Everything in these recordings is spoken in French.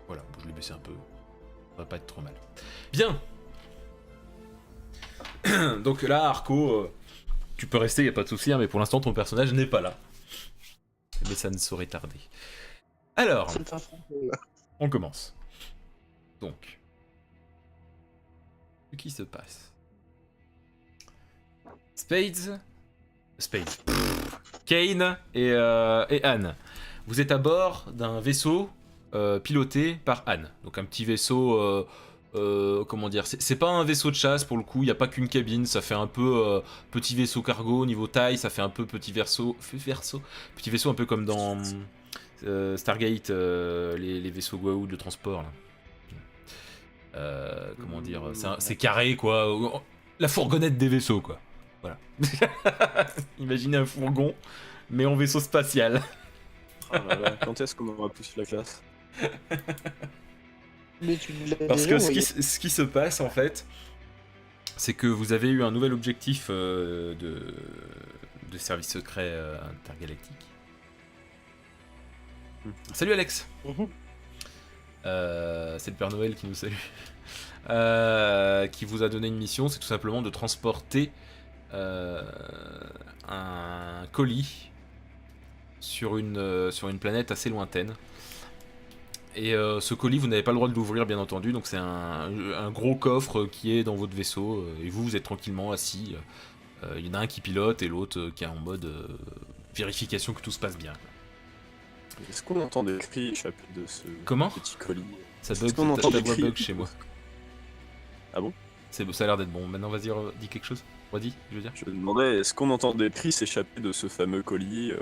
Voilà, je l'ai baissé un peu. Ça va pas être trop mal. Bien. Donc là, Arco, tu peux rester, y a pas de souci, hein, mais pour l'instant, ton personnage n'est pas là. Mais ça ne saurait tarder. Alors, C'est pas franc. on commence. Donc, ce qui se passe. Spades. Kane et Anne. Vous êtes à bord d'un vaisseau piloté par Anne. Donc un petit vaisseau, comment dire, c'est pas un vaisseau de chasse pour le coup, il n'y a pas qu'une cabine, ça fait un peu petit vaisseau cargo niveau taille, ça fait un peu petit petit vaisseau un peu comme dans Stargate, les vaisseaux Goa'uld de transport. Là. Comment dire, c'est carré quoi, la fourgonnette des vaisseaux quoi. Voilà. Imaginez un fourgon, mais en vaisseau spatial. Oh là là, quand est-ce qu'on aura poussé la classe? Mais tu l'as Parce déjà que envoyé. ce qui se passe en fait, c'est que vous avez eu un nouvel objectif de service secret intergalactique. Salut Alex. Mhm. C'est le Père Noël qui nous salue. Qui vous a donné une mission, c'est tout simplement de transporter un colis sur une planète assez lointaine. Et ce colis, vous n'avez pas le droit de l'ouvrir, bien entendu, donc c'est un gros coffre qui est dans votre vaisseau, et vous êtes tranquillement assis. Il y en a un qui pilote et l'autre qui est en mode vérification que tout se passe bien. Est-ce qu'on entend des cris échapper de ce Comment petit colis? Ça Est-ce bug, qu'on entend ta des voix cris bug chez moi. Ah bon? Ça a l'air d'être bon. Maintenant, vas-y, dis quelque chose. Redis, je veux dire. Je me demandais, est-ce qu'on entend des cris s'échapper de ce fameux colis?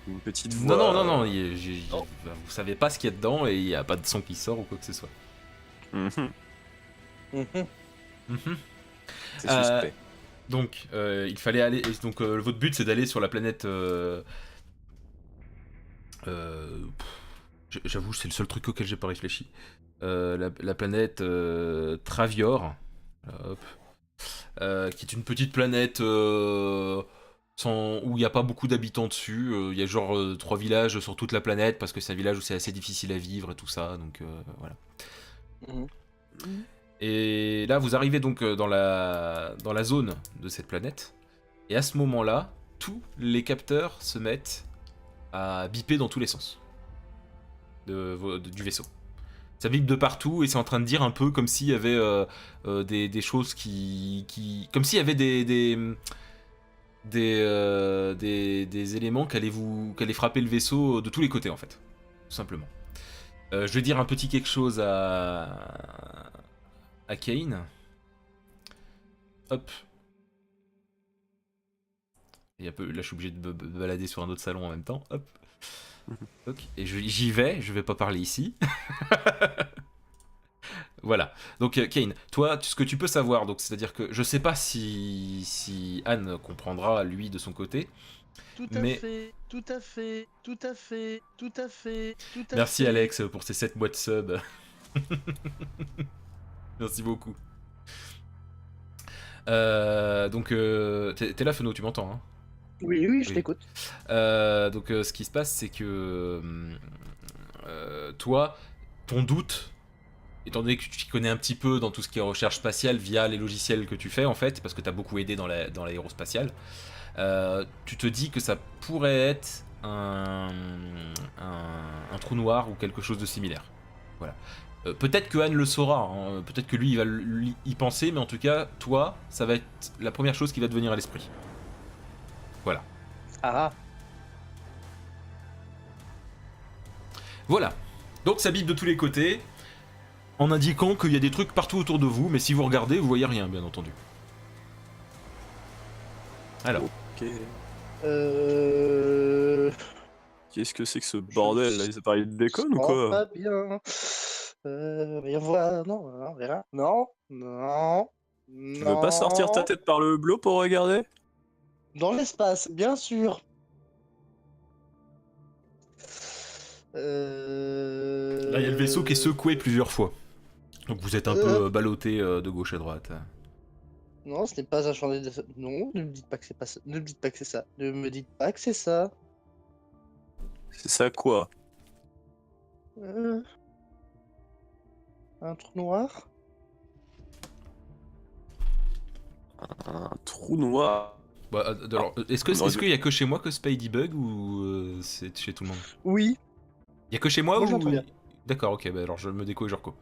Une petite Non, voix... non, vous savez pas ce qu'il y a dedans et il n'y a pas de son qui sort ou quoi que ce soit. Mhm, Mhm. Mhm. c'est suspect. Donc, il fallait aller. Et donc, votre but, c'est d'aller sur la planète. J'avoue, c'est le seul truc auquel j'ai pas réfléchi. La planète Travior, hop, qui est une petite planète où il n'y a pas beaucoup d'habitants dessus. Il y a genre 3 villages sur toute la planète parce que c'est un village où c'est assez difficile à vivre et tout ça. Donc voilà. Mhm. Et là, vous arrivez donc dans la zone de cette planète. Et à ce moment-là, tous les capteurs se mettent à biper dans tous les sens du vaisseau. Ça vibre de partout et c'est en train de dire un peu comme s'il y avait des choses comme s'il y avait des éléments qui allaient frapper le vaisseau de tous les côtés en fait, tout simplement. Je vais dire un petit quelque chose à Kane. Hop. Et là, je suis obligé de me balader sur un autre salon en même temps. Hop. Ok. Et j'y vais, je vais pas parler ici. Voilà. Donc Kane, toi, ce que tu peux savoir, donc c'est-à-dire que je sais pas si Anne comprendra lui de son côté, Tout à mais fait, tout à fait, tout à fait, tout à fait, tout à merci fait. Alex pour ces 7 mois de sub. Merci beaucoup. Donc t'es là Feno, tu m'entends hein? Oui, oui, je Oui. t'écoute. Donc ce qui se passe, c'est que toi, ton doute, étant donné que tu t'y connais un petit peu dans tout ce qui est recherche spatiale via les logiciels que tu fais en fait, parce que tu as beaucoup aidé dans l'aérospatiale, tu te dis que ça pourrait être un trou noir ou quelque chose de similaire. Voilà. Peut-être que Anne le saura, hein, peut-être que lui il va y penser, mais en tout cas, toi, ça va être la première chose qui va te venir à l'esprit. Voilà. Ah, Voilà. Donc ça bip de tous les côtés, en indiquant qu'il y a des trucs partout autour de vous, mais si vous regardez, vous voyez rien, bien entendu. Alors. Ok. Qu'est-ce que c'est que ce bordel là? Les appareils de déconne ou quoi? Pas bien. Viens voir. Non, non, verra. Non, non, Tu veux pas sortir ta non. tête par le hublot pour regarder? Dans l'espace, bien sûr. Là, il y a le vaisseau qui est secoué plusieurs fois. Donc vous êtes un peu ballotté de gauche à droite. Non, ce n'est pas un champ de... Non, ne me dites pas que c'est pas ça. Ne me dites pas que c'est ça. Ne me dites pas que c'est ça. C'est ça quoi? Euh, Un trou noir? Un trou noir. Bah, alors, est-ce qu'il y a que chez moi que Spidey bug ou c'est chez tout le monde? Oui, Il y a que chez moi Moi, ou j'entends bien. D'accord, ok, bah alors je me déco et je reco.